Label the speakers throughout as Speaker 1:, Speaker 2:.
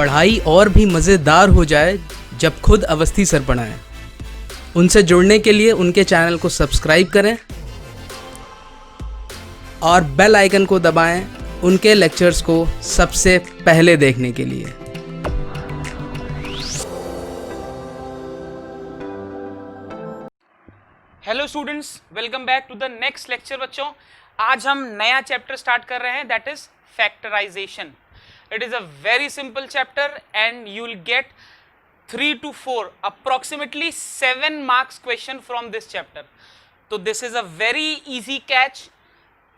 Speaker 1: पढ़ाई और भी मज़ेदार हो जाए जब खुद अवस्थी सर पढ़ाएं। उनसे जुड़ने के लिए उनके चैनल को सब्सक्राइब करें और बेल आइकन को दबाएं उनके लेक्चर्स को सबसे पहले देखने के लिए।
Speaker 2: Hello students, welcome back to the next lecture. बच्चों, आज हम नया चैप्टर स्टार्ट कर रहे हैं, that is factorisation. It is a very simple chapter and you will get 3 to 4 approximately 7 marks question from this chapter. तो this is a very easy catch.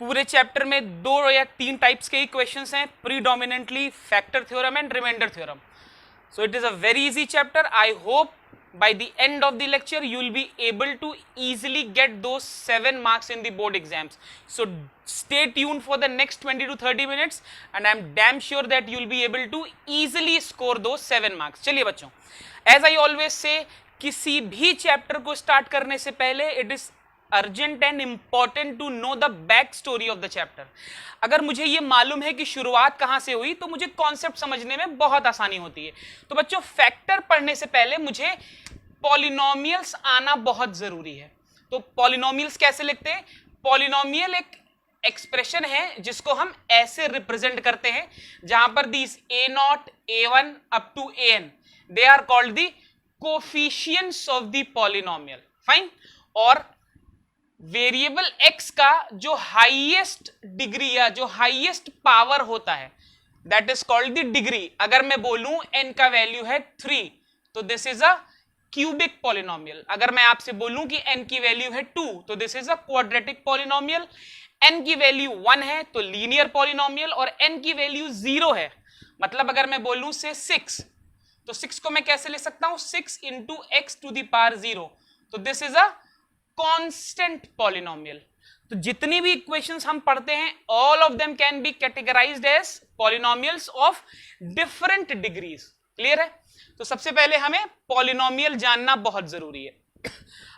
Speaker 2: पूरे chapter में 2 या 3 टाइप्स के ही क्वेश्चंस हैं, predominantly factor theorem and remainder theorem. So it is a very easy chapter. I hope by the end of the lecture you will be able to easily get those 7 marks in the board exams. So stay tuned for the next 20 to 30 minutes and I am damn sure that you will be able to easily score those 7 marks. चलिए बच्चों, as I always say, किसी भी chapter को start करने से पहले it is urgent and important to know the back story of the chapter. अगर मुझे ये मालूम है कि शुरुआत कहां से हुई तो मुझे कॉन्सेप्ट समझने में बहुत आसानी होती है। तो बच्चों, फैक्टर पढ़ने से पहले मुझे पॉलिनोमियल्स आना बहुत जरूरी है। तो पॉलिनोमियल्स कैसे लिखते हैं? पॉलिनोमियल एक एक्सप्रेशन है जिसको हम ऐसे रिप्रेजेंट करते हैं, जहां पर these a0 a1 up to an they are called the coefficients of the polynomial. Fine. और वेरिएबल x का जो हाईएस्ट डिग्री या जो हाईएस्ट पावर होता है that is called the degree. अगर मैं बोलूं n का वैल्यू है 3 तो this is a cubic polynomial. अगर मैं आपसे बोलूं कि n की वैल्यू है 2 तो this is a quadratic polynomial. n की वैल्यू 1 है तो लीनियर पॉलिनोमियल, और n की वैल्यू 0 है मतलब अगर मैं बोलूं से 6 तो 6 को मैं कैसे ले सकता हूं? 6 into x to the power 0 तो this is a constant polynomial. तो जितनी भी इक्वेशंस हम पढ़ते हैं all of them can be categorised as polynomials of different degrees. Clear है? तो सबसे पहले हमें पॉलिनोमियल जानना बहुत जरूरी है।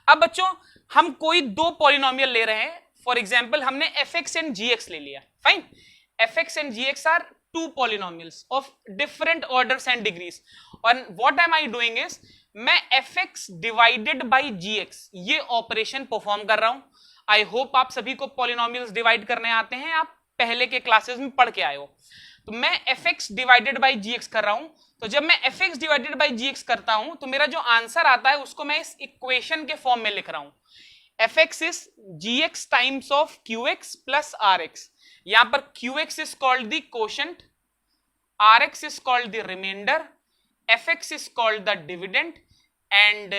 Speaker 2: अब बच्चों, हम कोई 2 पॉलिनोमियल ले रहे हैं। फॉर एग्जांपल हमने fx एंड gx ले लिया। Fine. fx and gx are 2 polynomials of different orders and degrees. और what am I doing is, मैं fx डिवाइडेड बाई gx ये ऑपरेशन परफॉर्म कर रहा हूं। आई होप आप सभी को पॉलिनोमियल्स डिवाइड करने आते हैं, आप पहले के क्लासेस में पढ़ के आए हो। तो मैं fx डिवाइडेड बाई gx कर रहा हूं। तो जब मैं fx डिवाइडेड बाई gx करता हूं तो मेरा जो आंसर आता है उसको मैं इस इक्वेशन के फॉर्म में लिख रहा हूं। fx is gx times of qx plus rx। यहां पर qx is called the quotient, rx is called the remainder, fx is called the dividend and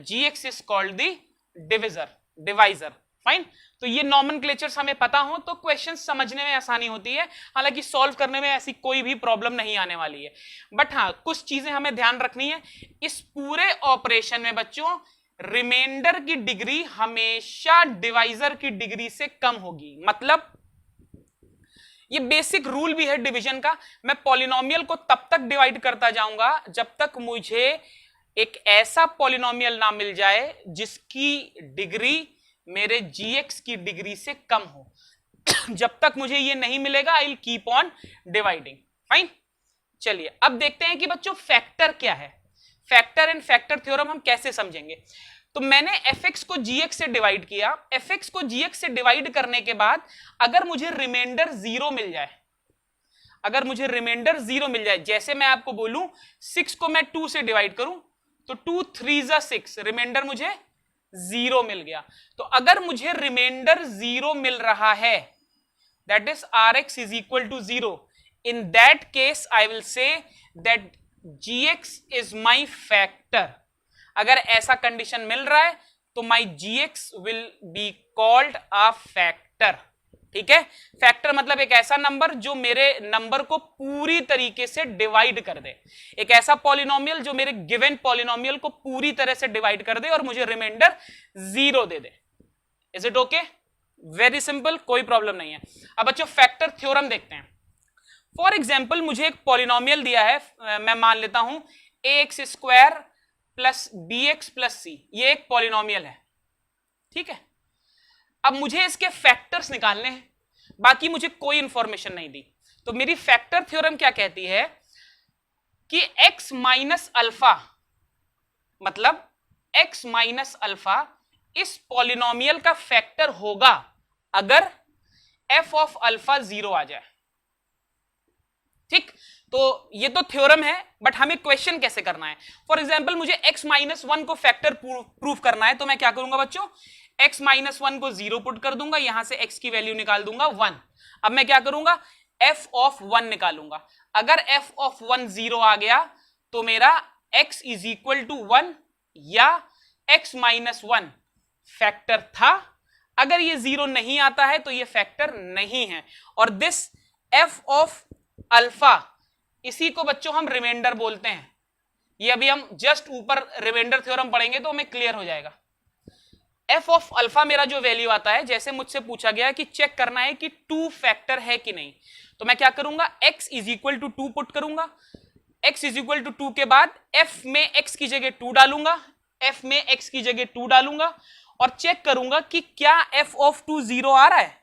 Speaker 2: gx is called the divisor. Fine. तो ये नॉमेनक्लेचर्स हमें पता हो तो क्वेश्चन समझने में आसानी होती है, हालांकि सॉल्व करने में ऐसी कोई भी प्रॉब्लम नहीं आने वाली है। बट हाँ, कुछ चीजें हमें ध्यान रखनी है। इस पूरे ऑपरेशन में बच्चों रिमाइंडर की डिग्री हमेशा डिवाइजर की डिग्री से कम होगी। मतलब ये बेसिक रूल भी है डिवीजन का। मैं पॉलिनोमियल को तब तक डिवाइड करता जाऊंगा जब तक मुझे एक ऐसा पॉलिनोमियल ना मिल जाए जिसकी डिग्री मेरे gx की डिग्री से कम हो। जब तक मुझे ये नहीं मिलेगा I will keep on dividing. Fine. चलिए अब देखते हैं कि बच्चों फैक्टर क्या है। फैक्टर एंड फैक्टर थ्योरम हम कैसे समझेंगे। तो मैंने fx को gx से डिवाइड किया। fx को gx से डिवाइड करने के बाद अगर मुझे रिमाइंडर 0 मिल जाए, अगर मुझे रिमाइंडर 0 मिल जाए, जैसे मैं आपको बोलूं 6 को मैं 2 से डिवाइड करूं तो 2 3 6, रिमाइंडर मुझे 0 मिल गया। तो अगर मुझे रिमाइंडर 0 मिल रहा है that is rx is equal to 0, in that case I will say that gx is my factor. अगर ऐसा कंडीशन मिल रहा है तो my gx will be called a factor. ठीक है? फैक्टर मतलब एक ऐसा नंबर जो मेरे नंबर को पूरी तरीके से डिवाइड कर दे, एक ऐसा पॉलिनोमियल जो मेरे गिवन पॉलिनोमियल को पूरी तरह से डिवाइड कर दे और मुझे रिमाइंडर 0 दे दे। Is it okay? Very simple, कोई प्रॉब्लम नहीं है। अब बच्चों फैक्टर थ्योरम देखते हैं। फॉर एग्जाम्पल मुझे एक पॉलिनोमियल दिया है, मैं मान लेता हूं ax square plus bx plus c, ये एक पॉलिनोमियल है। ठीक है? अब मुझे इसके फैक्टर्स निकालने हैं, बाकी मुझे कोई इंफॉर्मेशन नहीं दी। तो मेरी फैक्टर थ्योरम क्या कहती है, कि x माइनस अल्फा मतलब x माइनस अल्फा इस पॉलिनोमियल का फैक्टर होगा अगर f ऑफ अल्फा 0 आ जाए। ठीक, तो ये तो थ्योरम है, बट हमें क्वेश्चन कैसे करना है। फॉर एग्जाम्पल मुझे x माइनस वन को फैक्टर प्रूफ करना है, तो मैं क्या करूंगा बच्चों, x माइनस वन को 0 पुट कर दूंगा, यहां से x की वैल्यू निकाल दूंगा 1। अब मैं क्या करूंगा, f ऑफ 1 निकालूंगा। अगर f ऑफ 1 0 आ गया तो मेरा x इज इक्वल टू 1 या x माइनस 1 फैक्टर था। अगर ये 0 नहीं आता है तो ये फैक्टर नहीं है। और दिस f ऑफ अल्फा, इसी को बच्चों हम रिमाइंडर बोलते हैं। ये अभी हम जस्ट ऊपर रिमाइंडर थ्योरम पढ़ेंगे तो हमें क्लियर हो जाएगा। f ऑफ अल्फा मेरा जो वैल्यू आता है, जैसे मुझसे पूछा गया कि चेक करना है कि 2 फैक्टर है कि नहीं, तो मैं क्या करूंगा, x is equal to 2 put करूंगा। x इज इक्वल टू 2 के बाद f में x की जगह 2 डालूंगा, f में x की जगह 2 डालूंगा और चेक करूंगा कि क्या f ऑफ 2 0 आ रहा है।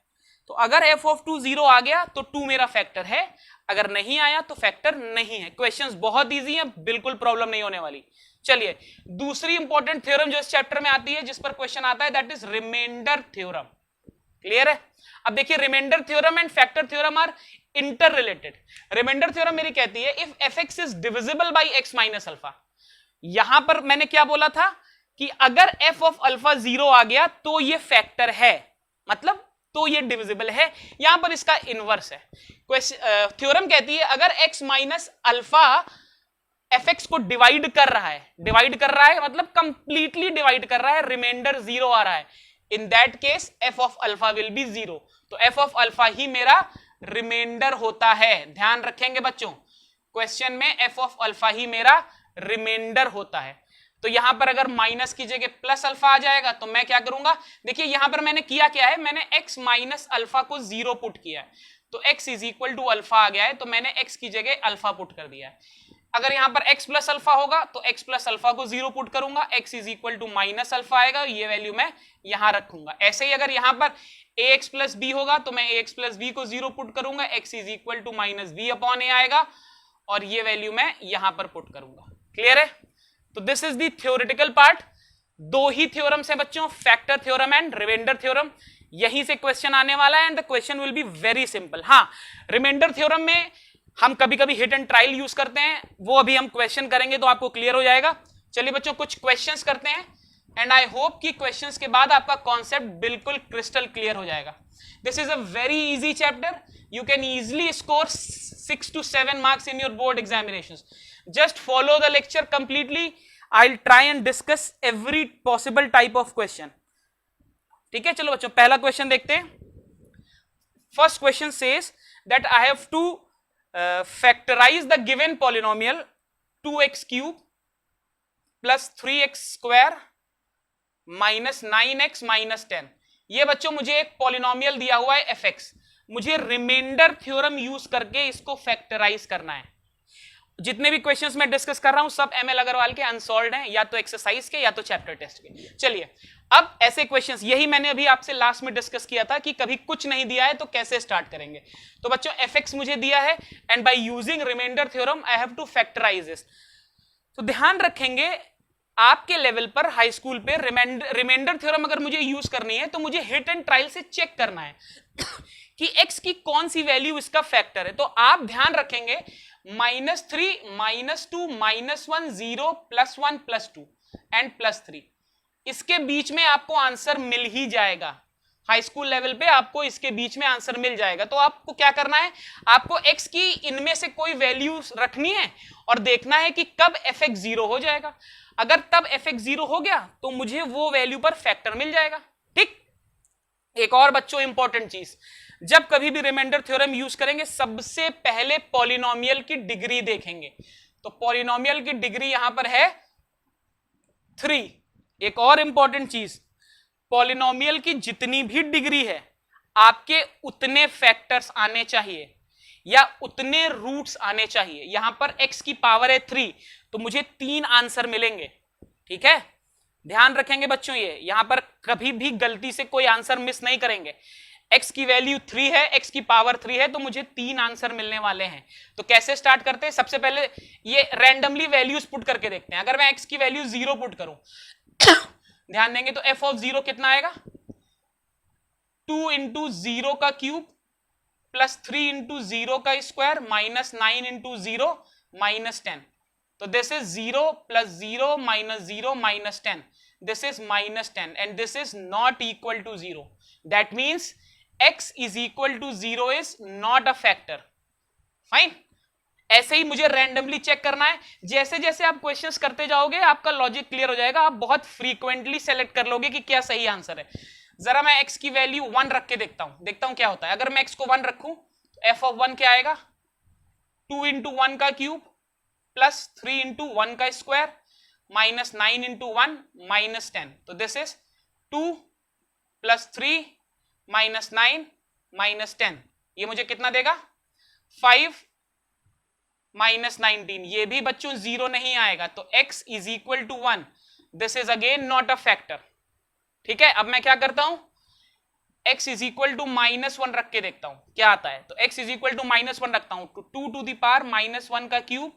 Speaker 2: तो अगर f ऑफ 2 0 आ गया तो 2 मेरा फैक्टर है, अगर नहीं आया तो फैक्टर नहीं है। क्वेश्चंस बहुत इजी हैं, बिल्कुल प्रॉब्लम नहीं होने वाली। चलिए दूसरी इंपॉर्टेंट थ्योरम जो इस चैप्टर में आती है, जिस पर क्वेश्चन आता है, that is remainder theorem. Clear है। अब देखिए remainder theorem and factor theorem are interrelated. Remainder theorem मेरी कहती है if fx is divisible by x minus alpha. यहां पर मैंने क्या बोला था कि अगर f ऑफ अल्फा 0 आ गया तो ये फैक्टर है, मतलब तो ये डिविजिबल है। यहां पर इसका इनवर्स है। थ्योरम कहती है अगर x माइनस अल्फा fx को डिवाइड कर रहा है मतलब कंप्लीटली डिवाइड कर रहा है, रिमाइंडर 0 आ रहा है, इन that case f of alpha will be 0। तो f ऑफ अल्फा ही मेरा रिमाइंडर होता है। ध्यान रखेंगे बच्चों, क्वेश्चन में f ऑफ अल्फा ही मेरा रिमाइंडर होता है। तो यहां पर अगर माइनस की जगह प्लस अल्फा आ जाएगा तो मैं क्या करूंगा, देखिए यहां पर मैंने किया क्या है, मैंने x माइनस अल्फा को 0 पुट किया है, तो x is equal to alpha आ गया है, तो मैंने x की जगह अल्फा पुट कर दिया है। अगर यहां पर x प्लस अल्फा होगा तो x प्लस अल्फा को 0 पुट करूंगा, x is equal to minus alpha आएगा, ये वैल्यू मैं यहां रखूंगा। ऐसे ही अगर यहां पर ax प्लस b होगा तो मैं ax प्लस b को 0 पुट करूंगा, x is equal to minus b upon a आएगा और ये वैल्यू मैं यहां पर पुट करूंगा। क्लियर है। तो this is the theoretical part. दो ही थ्योरम्स हैं बच्चों, factor theorem and remainder theorem. यहीं से क्वेश्चन आने वाला है and the question will be very simple. हाँ, रिमाइंडर थ्योरम में हम कभी कभी हिट एंड ट्रायल यूज करते हैं, वो अभी हम क्वेश्चन करेंगे तो आपको क्लियर हो जाएगा। चलिए बच्चों कुछ क्वेश्चंस करते हैं एंड आई होप कि क्वेश्चंस के बाद आपका कॉन्सेप्ट बिल्कुल क्रिस्टल क्लियर हो जाएगा। This is a very easy chapter, you can easily score 6 to 7 marks in your board examinations. Just follow the lecture completely. I'll try and discuss every possible type of question. ठीक है, चलो बच्चों पहला question देखते हैं। First question says that I have to factorize the given polynomial 2x cube plus 3x square minus 9x minus 10। ये बच्चों मुझे एक पॉलिनोमियल दिया हुआ है fx, मुझे रिमाइंडर थ्योरम यूज करके इसको फैक्टराइज करना है। जितने भी क्वेश्चंस मैं डिस्कस कर रहा हूं सब एमएल अग्रवाल के अनसॉल्व्ड हैं, या तो एक्सरसाइज के या तो चैप्टर टेस्ट के। चलिए अब ऐसे क्वेश्चंस, यही मैंने अभी आपसे लास्ट में डिस्कस किया था कि कभी कुछ नहीं दिया है तो कैसे स्टार्ट करेंगे। तो बच्चों fx मुझे दिया है and by using remainder theorem I have to factorise this. तो ध्यान रखेंगे आपके लेवल पर हाई स्कूल पे रिमाइंडर थ्योरम अगर मुझे यूज करनी है तो मुझे हिट एंड ट्रायल से चेक करना है कि x की कौन सी वैल्यू इसका फैक्टर है। तो आप ध्यान रखेंगे -3 -2 -1 0 +1 +2 एंड +3, इसके बीच में आपको आंसर मिल ही जाएगा। हाई स्कूल लेवल पे आपको इसके बीच में आंसर मिल जाएगा। तो आपको क्या करना है, आपको x की इनमें से कोई वैल्यू रखनी है और देखना है कि कब fx 0 हो जाएगा। अगर तब fx 0 हो गया तो मुझे वो वैल्यू पर फैक्टर मिल जाएगा। ठीक, एक और बच्चों इंपॉर्टेंट चीज, जब कभी भी रिमाइंडर थ्योरम यूज करेंगे सबसे पहले पॉलिनोमियल की डिग्री देखेंगे। तो पॉलिनोमियल की डिग्री यहां पर है 3। एक और इंपॉर्टेंट चीज, पॉलिनोमियल की जितनी भी डिग्री है आपके उतने फैक्टर्स आने चाहिए या उतने रूट्स आने चाहिए। यहां पर x की पावर है 3 तो मुझे 3 आंसर मिलेंगे। ठीक है, ध्यान रखेंगे बच्चों, ये यहां पर कभी भी गलती से कोई आंसर मिस नहीं करेंगे। x की वैल्यू 3 है, x की पावर 3 है, तो मुझे 3 आंसर मिलने वाले हैं। तो कैसे स्टार्ट करते हैं? सबसे पहले ये रैंडमली वैल्यूज पुट करके देखते हैं। अगर मैं x की वैल्यू 0 पुट करूं ध्यान देंगे तो f ऑफ 0 कितना आएगा? 2 इंटू 0 का क्यूब प्लस 3 इंटू 0 का स्क्वायर माइनस 9 इंटू 0 माइनस 10। तो this is 0 plus 0 minus 0 minus 10, this is minus 10 and this is not equal to 0. That means x is equal to 0 is not a factor. Fine. ऐसे ही मुझे randomly check करना है। जैसे जैसे आप questions करते जाओगे आपका लॉजिक क्लियर हो जाएगा, आप बहुत फ्रीक्वेंटली सेलेक्ट कर लोगे कि क्या सही आंसर है। जरा मैं x की वैल्यू 1 रख के देखता हूं क्या होता है। अगर मैं x को 1 रखूं तो f ऑफ 1 क्या आएगा? 2 इंटू 1 का क्यूब प्लस 3 इंटू 1 का स्क्वायर माइनस 9 इंटू 1 माइनस 10। तो this is 2 plus 3 minus 9 minus 10। ये मुझे कितना देगा? 5 माइनस 19। ये भी बच्चों 0 नहीं आएगा, तो x is equal to 1। This is again not a factor. ठीक है, अब मैं क्या करता हूं, x इज इक्वल टू -1 रख के देखता हूं क्या आता है। तो x इज इक्वल टू -1 रखता हूं, तो 2 टू द पावर -1 का क्यूब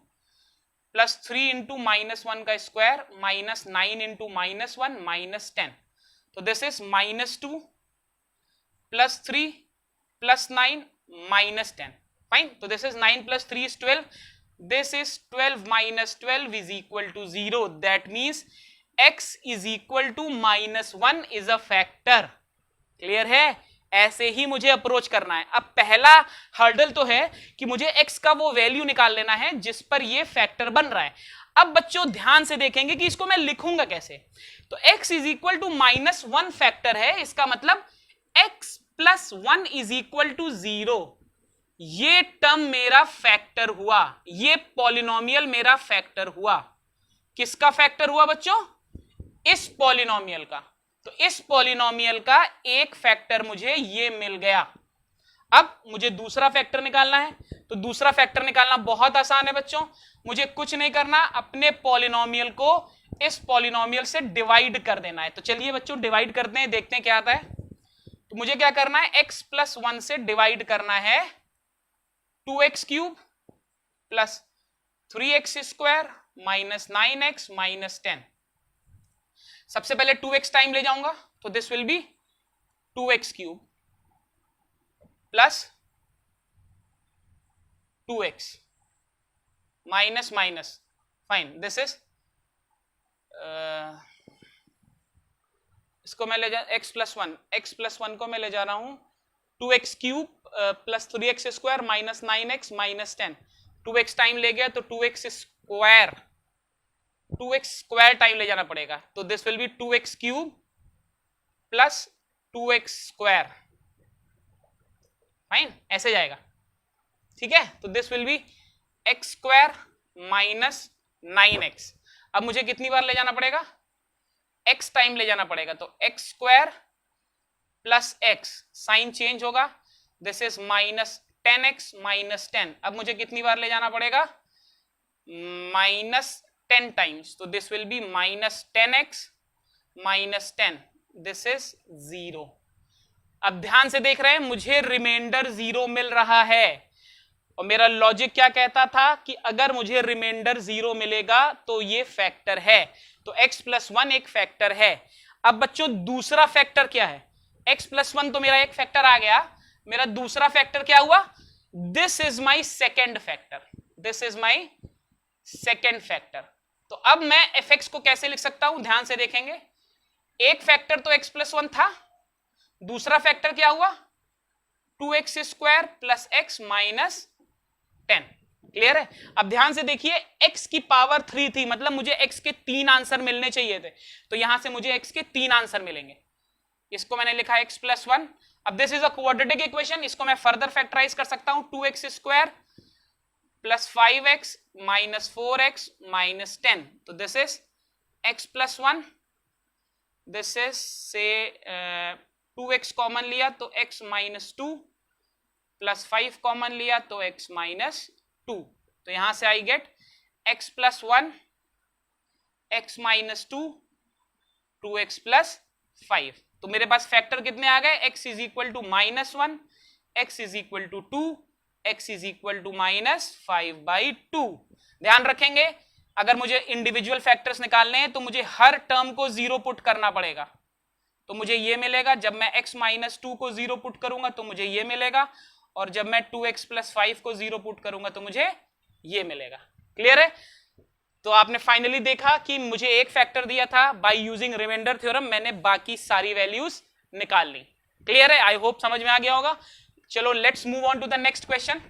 Speaker 2: प्लस 3 इंटू -1 का स्क्वायर माइनस 9 इंटू -1 माइनस 10। तो this is -2 plus 3 plus 9 minus 10। Fine, तो this is 9 plus 3 is 12। This is 12 minus 12 is equal to 0। That means x is equal to -1 is a factor. Clear है? ऐसे ही मुझे approach करना है। अब पहला hurdle तो है कि मुझे x का वो वैल्यू निकाल लेना है जिस पर ये फैक्टर बन रहा है। अब बच्चों ध्यान से देखेंगे कि इसको मैं लिखूंगा कैसे। तो x is equal to -1 factor है, इसका मतलब x plus 1 is equal to 0। ये टर्म मेरा फैक्टर हुआ, ये पॉलिनोमियल मेरा फैक्टर हुआ। किसका फैक्टर हुआ बच्चों? इस पॉलिनोमियल का। तो इस पॉलिनोमियल का एक फैक्टर मुझे ये मिल गया। अब मुझे दूसरा फैक्टर निकालना है। तो दूसरा फैक्टर निकालना बहुत आसान है बच्चों, मुझे कुछ नहीं करना, अपने पॉलिनोमियल को इस पॉलिनोमियल से डिवाइड कर देना है। तो चलिए बच्चों डिवाइड करते हैं, देखते हैं क्या आता है। तो मुझे क्या करना है, x प्लस 1 से डिवाइड करना है 2x cube plus 3x square minus 9x minus 10। सबसे पहले 2x टाइम ले जाऊंगा, तो this will B 2x cube plus 2x minus minus, fine, this is इसको मैं ले जा x प्लस 1 को मैं ले जा रहा हूं 2x cube plus 3x square minus 9x minus 10। 2x time ले गया तो 2x स्क्वायर टाइम ले जाना पड़ेगा। तो this will B 2x cube plus 2x square. Fine, ऐसे जाएगा। ठीक है, तो this will B x square minus 9x। अब मुझे कितनी बार ले जाना पड़ेगा? x टाइम ले जाना पड़ेगा। तो x square plus x, sign change होगा, this is minus 10x minus 10। अब मुझे कितनी बार ले जाना पड़ेगा? Minus 10 times. तो this will be minus 10x minus 10, this is 0। अब ध्यान से देख रहे हैं, मुझे रिमाइंडर 0 मिल रहा है और मेरा लॉजिक क्या कहता था कि अगर मुझे रिमाइंडर 0 मिलेगा तो ये फैक्टर है। तो x प्लस 1 एक फैक्टर है। अब बच्चों दूसरा फैक्टर क्या है? x प्लस 1 तो मेरा एक फैक्टर आ गया, मेरा दूसरा फैक्टर क्या हुआ? This is my second factor, this is my second factor. तो अब मैं fx को कैसे लिख सकता हूं? ध्यान से देखेंगे, एक फैक्टर तो x प्लस 1 था, दूसरा फैक्टर क्या हुआ? 2x square plus x minus 10। Clear है? अब ध्यान से देखिए, x की पावर 3 थी, मतलब मुझे x के 3 आंसर मिलने चाहिए थे, तो यहां से मुझे x के 3 आंसर मिलेंगे। इसको मैंने लिखा x प्लस 1। अब this is a quadratic equation, इसको मैं फर्दर फैक्टराइज कर सकता हूं, 2x square plus 5x minus 4x minus 10। तो this is x plus 1, this is से 2x कॉमन लिया तो x माइनस 2 प्लस 5 कॉमन लिया तो x माइनस 2। तो यहां से I get x plus 1, x minus 2, 2x plus 5। तो मेरे पास फैक्टर कितने आ गए, x is equal to -1, x is equal to 2, x is equal to -5/2। ध्यान रखेंगे अगर मुझे इंडिविजुअल फैक्टर्स निकालने हैं तो मुझे हर टर्म को 0 पुट करना पड़ेगा, तो मुझे ये मिलेगा। जब मैं x - 2 को 0 पुट करूंगा तो मुझे ये मिलेगा, और जब मैं 2x + 5 को 0 पुट करूंगा तो मुझे ये मिलेगा। क्लियर है? तो आपने फाइनली देखा कि मुझे एक फैक्टर दिया था, बाय यूजिंग रिमाइंडर थ्योरम मैंने बाकी सारी वैल्यूज निकाल ली। क्लियर है? आई होप समझ में आ गया होगा। चलो let's move on to the next question.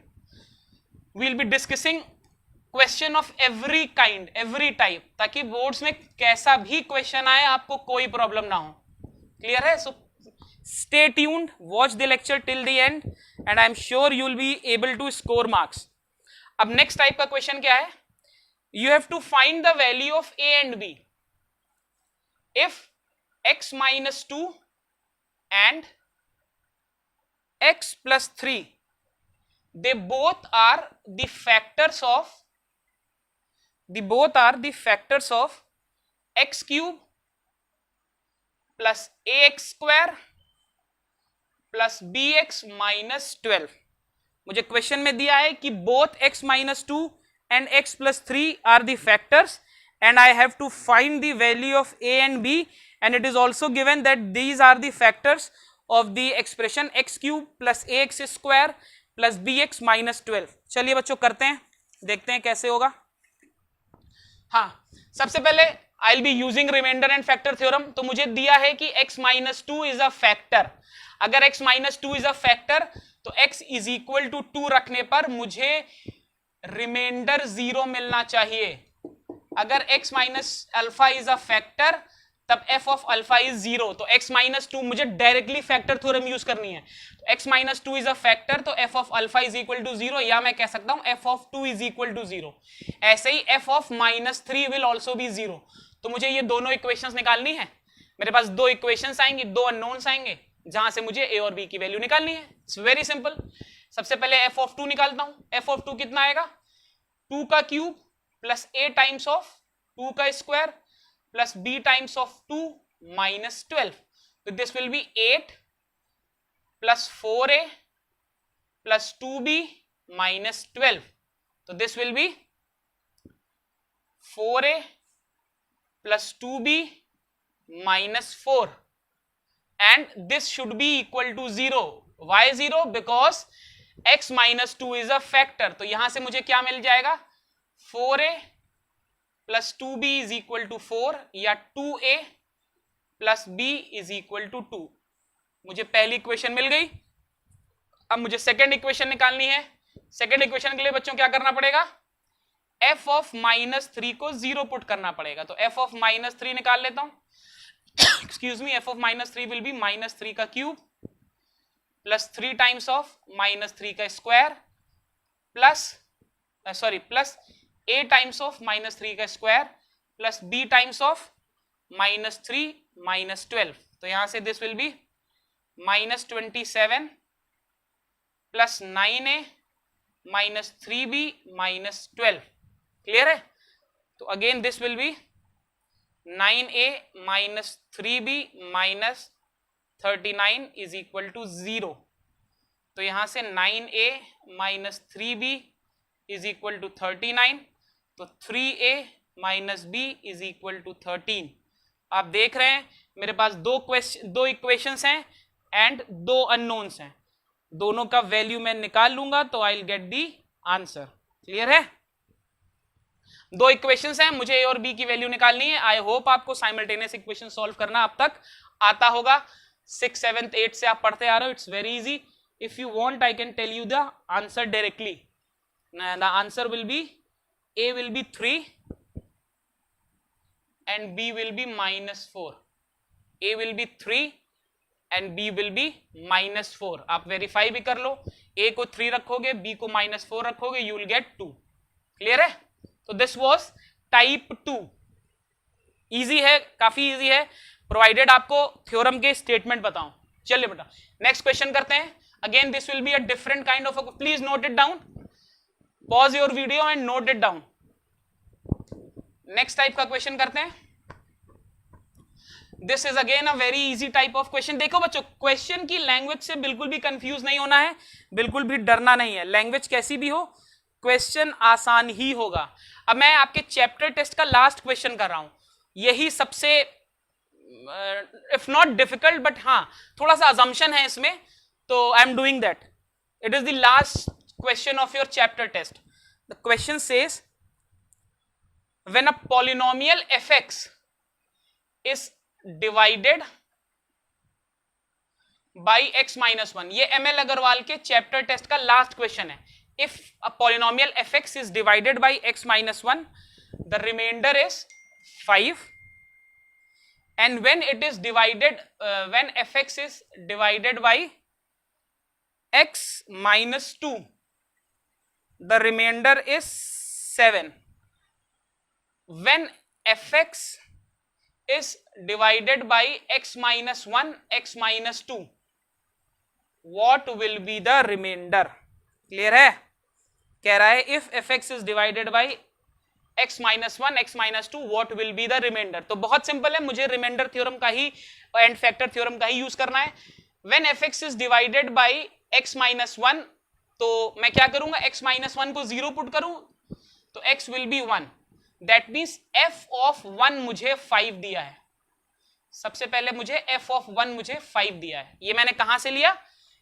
Speaker 2: We will be discussing question of every kind, every type, ताकि बोर्ड्स में कैसा भी क्वेश्चन आए आपको कोई प्रॉब्लम ना हो। क्लियर है? So stay tuned, watch the lecture till the end and I am sure you will be able to score marks. अब नेक्स्ट टाइप का क्वेश्चन क्या है? You have to find the value of a and b if x - 2 and x + 3 they both are the factors of x cube plus ax square plus bx - 12। मुझे question में दिया है कि both x - 2 and x + 3 are the factors and I have to find the value of a and b, and it is also given that these are the factors of the expression x cube plus ax square plus bx - 12। चलिए बच्चों करते हैं, देखते हैं कैसे होगा। हाँ, सबसे पहले I will be using remainder and factor theorem. तो मुझे दिया है कि x - 2 इज अ फैक्टर। अगर x - 2 इज अ फैक्टर तो x इज इक्वल टू 2 रखने पर मुझे रिमाइंडर 0 मिलना चाहिए। अगर x - alpha is a factor तब f ऑफ अल्फा इज 0। तो x - 2 मुझे डायरेक्टली फैक्टर थ्योरम यूज करनी है। तो x - 2 इज अ फैक्टर तो f of alpha is equal to 0, या मैं कह सकता हूं f of 2 is equal to 0। ऐसे ही f of -3 will also be 0। तो मुझे ये दोनों इक्वेशंस निकालनी है। मेरे पास दो इक्वेशंस आएंगी, दो अननोन्स आएंगे, जहां से मुझे a और b की वैल्यू निकालनी है। It's very simple. सबसे पहले f ऑफ 2 निकालता हूं। f ऑफ 2 कितना आएगा? 2 का cube plus a times of 2 का square plus b times of 2 - 12। तो this will B 8 plus 4a plus 2b - 12। तो this will B 4a plus 2b - 4 and this should be equal to 0. Why 0? Because x - 2 is a factor। तो यहां से मुझे क्या मिल जाएगा? 4a plus 2b is equal to 4 या 2a plus b is equal to 2। मुझे पहली इक्वेशन मिल गई। अब मुझे सेकेंड इक्वेशन निकालनी है। सेकेंड इक्वेशन के लिए बच्चों क्या करना पड़ेगा? f ऑफ -3 को 0 पुट करना पड़ेगा। तो f ऑफ -3 निकाल लेता हूं। Excuse me, f of -3 will be -3 का क्यूब प्लस 3 टाइम्स ऑफ -3 का square plus plus a times of -3 का square plus b times of -3 - 12। तो यहां से this will be -27 plus 9a - 3b - 12। Clear है? तो again this will be 9a - 3b - 39 is equal to 0। तो यहां से 9a - 3b is equal to 39। तो 3a - b is equal to 13। आप देख रहे हैं मेरे पास दो इक्वेशंस हैं एंड दो अननोन्स हैं। दोनों का वैल्यू मैं निकाल लूंगा तो I will get the answer. Clear है? दो इक्वेशंस हैं, मुझे ए और बी की वैल्यू निकालनी है। आई होप आपको साइमल्टेनियस इक्वेशन सॉल्व करना अब तक आता होगा। 6th 7th 8th से आप पढ़ते आ रहे हो। It's very easy. If you want I can tell you the answer directly. The answer will be a will be 3 and b will be -4। a will be 3 and b will be -4। आप verify भी कर लो। a को 3 रखोगे, b को -4 रखोगे, you will get 2। Clear है? तो this was type 2। Easy है, काफी इजी है, प्रोवाइडेड आपको थ्योरम के स्टेटमेंट बताऊं। चलिए बेटा नेक्स्ट क्वेश्चन करते हैं। Again this will be a different kind of, please note it down, pause your video and note it down. Next type का क्वेश्चन करते हैं। This is again a very easy type of question. देखो बच्चों, question की language से बिल्कुल भी confuse नहीं होना है, बिल्कुल भी डरना नहीं है। लैंग्वेज कैसी भी हो, क्वेश्चन आसान ही होगा। अब मैं आपके चैप्टर टेस्ट का लास्ट क्वेश्चन कर रहा हूं, यही सबसे इफ नॉट डिफिकल्ट बट हाँ थोड़ा सा अजम्पशन है इसमें, तो I am doing that. It is the last question of your chapter test. The question says when a polynomial fx is divided by x minus 1, ये ML अग्रवाल के chapter test का last question है। If a polynomial fx is divided by x minus 1, the remainder is 5, and when it is divided when fx is divided by x minus 2, the remainder is 7. When fx is divided by x minus 1, x minus 2, what will be the remainder? Clear है? कह रहा है if fx is divided by x minus 1, x minus 2, what will be the remainder? तो बहुत simple है, मुझे remainder theorem का ही and factor theorem का ही यूज करना है। when fx is divided by x minus 1, तो मैं क्या करूंगा, x minus 1 को 0 पुट करूं तो x will be 1। That means f of 1 मुझे 5 दिया है। सबसे पहले मुझे f of 1 मुझे 5 दिया है। ये मैंने कहां से लिया,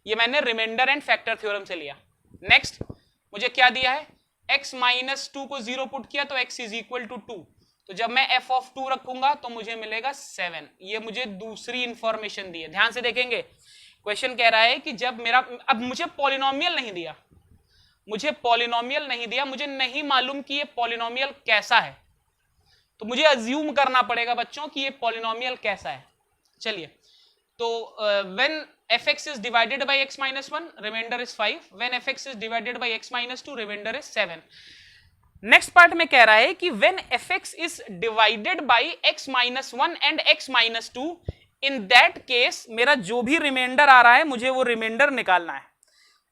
Speaker 2: ये मैंने रिमाइंडर एंड फैक्टर थ्योरम से लिया। नेक्स्ट मुझे क्या दिया है, x माइनस 2 को 0 पुट किया तो x इज इक्वल टू 2, तो जब मैं f of 2 रखूंगा तो मुझे मिलेगा 7। ये मुझे दूसरी इंफॉर्मेशन दी है। ध्यान से देखेंगे, क्वेश्चन कह रहा है कि जब मेरा, अब मुझे पॉलिनोमियल नहीं दिया, मुझे पॉलिनोमियल नहीं दिया, मुझे नहीं मालूम कि ये पॉलिनोमियल कैसा है, तो मुझे अज्यूम करना पड़ेगा बच्चों कि ये पॉलिनोमियल कैसा है। चलिए, तो when fx is divided by x minus 1, remainder is 5. when fx is divided by x minus 2, remainder is 7. Next part में कह रहा है कि when fx is divided by x minus 1 and x minus 2, in that case मेरा जो भी reminder आ रहा है मुझे वो रिमाइंडर निकालना है।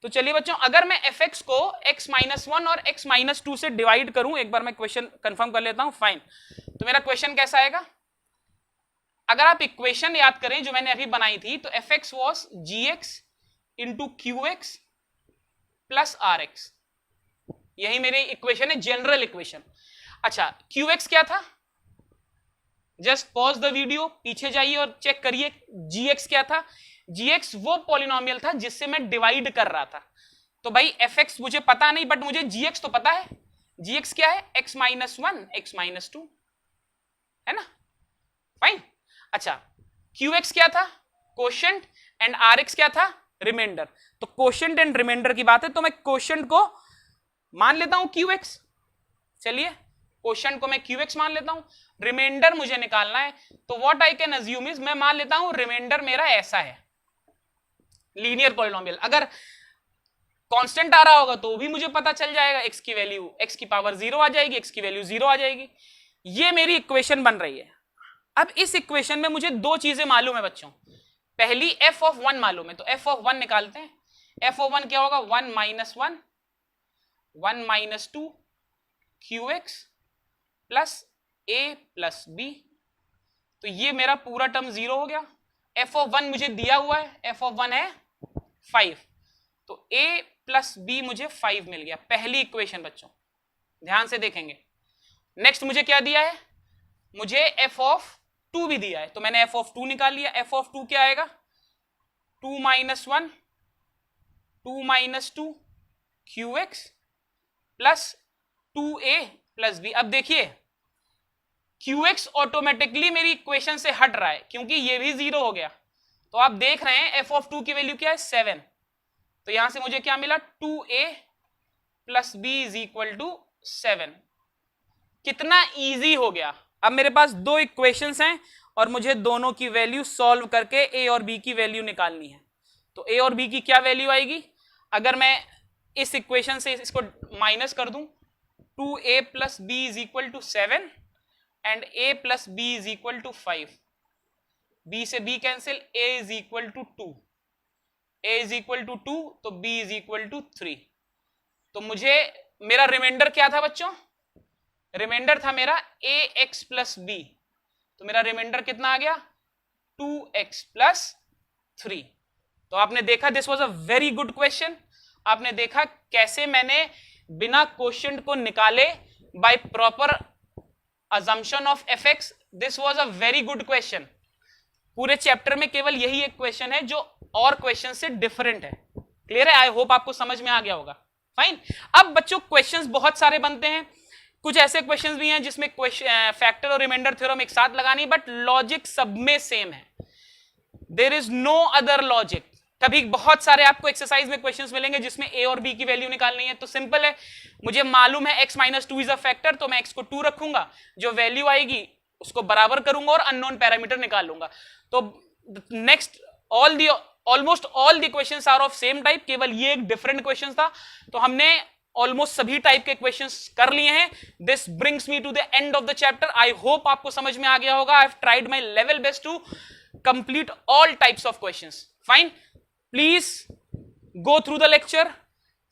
Speaker 2: तो चलिए बच्चों, अगर मैं fx को x minus 1 और x minus 2 से डिवाइड करूं, एक बार मैं क्वेश्चन कंफर्म कर लेता हूं, फाइन। तो मेरा क्वेश्चन कैसा आएगा, अगर आप इक्वेशन याद करें जो मैंने अभी बनाई थी, तो fx was gx into qx plus rx, यही मेरी इक्वेशन है, जनरल इक्वेशन। अच्छा, qx क्या था, जस्ट पॉज द वीडियो, पीछे जाइए और चेक करिए gx क्या था। gx वो पॉलिनोमियल था जिससे मैं डिवाइड कर रहा था। तो भाई fx मुझे पता नहीं, बट मुझे gx तो पता है। gx क्या है, x माइनस 1, x माइनस 2, है ना, फाइन। अच्छा, qx क्या था, कोशेंट, एंड rx क्या था, रिमाइंडर। तो कोशेंट एंड रिमाइंडर की बात है, तो मैं कोशेंट को मान लेता हूं qx। चलिए, कोशेंट को मैं qx मान लेता हूं, रिमाइंडर मुझे निकालना है। तो what I can assume is, मैं मान लेता हूं रिमाइंडर मेरा ऐसा है, लीनियर पॉलिनोमियल। अगर कांस्टेंट आ रहा होगा तो भी मुझे पता चल जाएगा, x की वैल्यू x की पावर 0 आ जाएगी, x की वैल्यू 0 आ जाएगी। ये मेरी इक्वेशन बन रही है। अब इस इक्वेशन में मुझे दो चीजें मालूम है बच्चों। पहली f of 1 मालूम है, तो f of 1 निकालते हैं। f of 1 क्या होगा, 1 minus 1, 1 minus 2 qx plus a plus b। तो ये मेरा पूरा टर्म 0 हो गया। f of 1 मुझे दिया हुआ है, f of 1 है 5, तो a प्लस b मुझे 5 मिल गया, पहली इक्वेशन बच्चों। ध्यान से देखेंगे, नेक्स्ट मुझे क्या दिया है, मुझे f of 2 भी दिया है, तो मैंने f of 2 निकाल लिया। f of 2 क्या आएगा, 2 minus 1, 2 minus 2 qx plus 2a plus b। अब देखिए qx ऑटोमेटिकली मेरी इक्वेशन से हट रहा है क्योंकि ये भी 0 हो गया। तो आप देख रहे हैं f of 2 की वैल्यू क्या है, 7। तो यहां से मुझे क्या मिला, 2a plus b is equal to 7। कितना इजी हो गया। अब मेरे पास दो इक्वेशंस हैं और मुझे दोनों की वैल्यू सॉल्व करके a और b की वैल्यू निकालनी है। तो a और b की क्या वैल्यू आएगी, अगर मैं इस इक्वेशन से इसको माइनस कर दूं, 2a plus b is equal to 7 and a plus b is equal to 5। b से b cancel, a is equal to 2, a is equal to 2, तो b इज इक्वल टू 3। तो मुझे मेरा रिमाइंडर क्या था बच्चों, रिमाइंडर था मेरा ax प्लस b। तो मेरा रिमाइंडर कितना आ गया, 2x प्लस 3। तो आपने देखा this was a very good question. आपने देखा कैसे मैंने बिना क्वोशिएंट को निकाले by proper assumption of fx। this was a very good question। पूरे चैप्टर में केवल यही एक क्वेश्चन है जो और क्वेश्चन से डिफरेंट है। क्लियर है? आई होप आपको समझ में आ गया होगा। फाइन। अब बच्चों क्वेश्चंस बहुत सारे बनते हैं, कुछ ऐसे क्वेश्चंस भी हैं जिसमें फैक्टर और रिमाइंडर थ्योरम एक साथ लगानी, बट लॉजिक सब में सेम है। There is no other logic. कभी बहुत सारे आपको एक्सरसाइज में क्वेश्चंस मिलेंगे जिसमें ए और बी की वैल्यू निकालनी है, तो सिंपल है, मुझे मालूम है x minus 2 is a factor, तो मैं x को 2 रखूंगा, जो वैल्यू आएगी उसको बराबर करूंगा और अननोन पैरामीटर निकाल लूंगा। तो next almost all the questions are of same type, केवल ये एक डिफरेंट क्वेश्चन था। तो हमने ऑलमोस्ट सभी टाइप के क्वेश्चंस कर लिए हैं। This brings me to the end of the chapter. I hope आपको समझ में आ गया होगा। I have tried my level best to complete all types of questions. Fine. Please go through the lecture,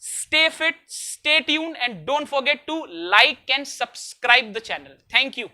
Speaker 2: stay fit, stay tuned, and don't forget to like and subscribe the channel. Thank you.